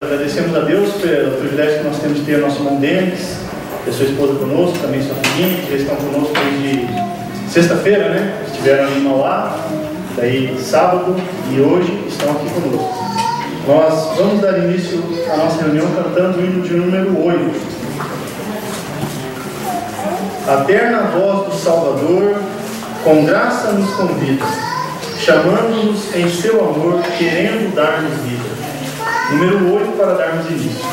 Agradecemos a Deus pelo privilégio que nós temos de ter nosso irmão Denis e a sua esposa conosco, também sua filhinha, que já estão conosco desde sexta-feira, né? Estiveram ali em Mauá, daí sábado e hoje estão aqui conosco. Nós vamos dar início à nossa reunião cantando o hino de número 8. A terna voz do Salvador, com graça nos convida, chamando-nos em seu amor, querendo dar-nos vida. Número 8 para darmos início.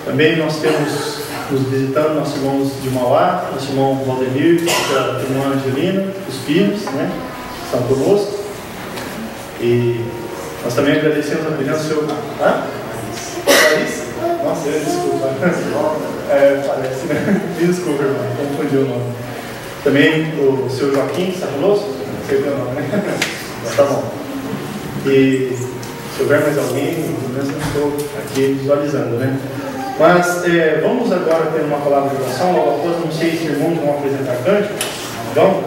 Também nós temos nos visitando nossos irmãos de Mauá, nosso irmão Valdemir, a irmã Angelina, os filhos, né, estão conosco. E nós também agradecemos a presença do seu... Clarice? Nossa, desculpa. Parece, né? Desculpa, irmão, confundi o nome. Também o seu Joaquim, está conosco? Não sei o que é o nome, né? Mas tá bom. E se houver mais alguém, pelo menos eu estou aqui visualizando, né? Mas vamos agora ter uma palavra de oração. Logo após, não sei se os irmãos vão apresentar cânticos. Então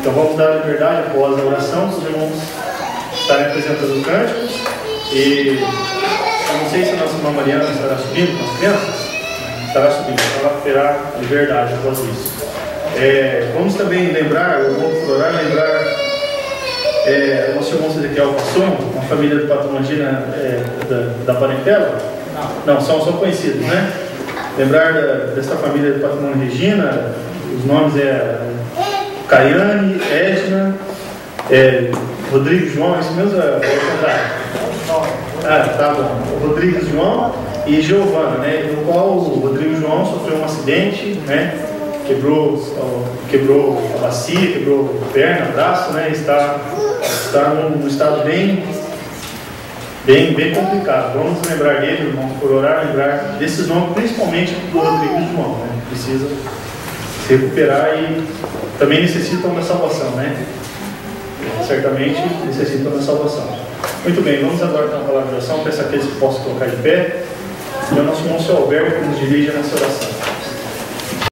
vamos dar liberdade após a oração, os irmãos estarem apresentando cânticos. E eu não sei se a nossa irmã Mariana estará subindo com as crianças. Estará subindo, então ela terá liberdade após isso. Vamos também lembrar, vamos orar, lembrar nosso irmão Ezequiel Passon, uma família do Patrão Regina da parentela. Não, são conhecidos, né? Lembrar desta família do Patrimônio Regina, os nomes Caiane, Edna, Rodrigo João, isso mesmo é tá bom. O Rodrigo João e Giovana, né? No qual o Rodrigo João sofreu um acidente, né? Quebrou a bacia, quebrou a perna, braço, né? Está num estado bem complicado. Vamos lembrar dele, irmãos, por orar, lembrar desses nomes, principalmente do Rodrigo João, né? Precisa se recuperar e também necessitam da salvação, né? Certamente necessitam da salvação. Muito bem, vamos agora ter uma palavra de oração. Peço a aqueles que possam colocar de pé. E o nosso irmão, seu Alberto, que nos dirige nessa oração.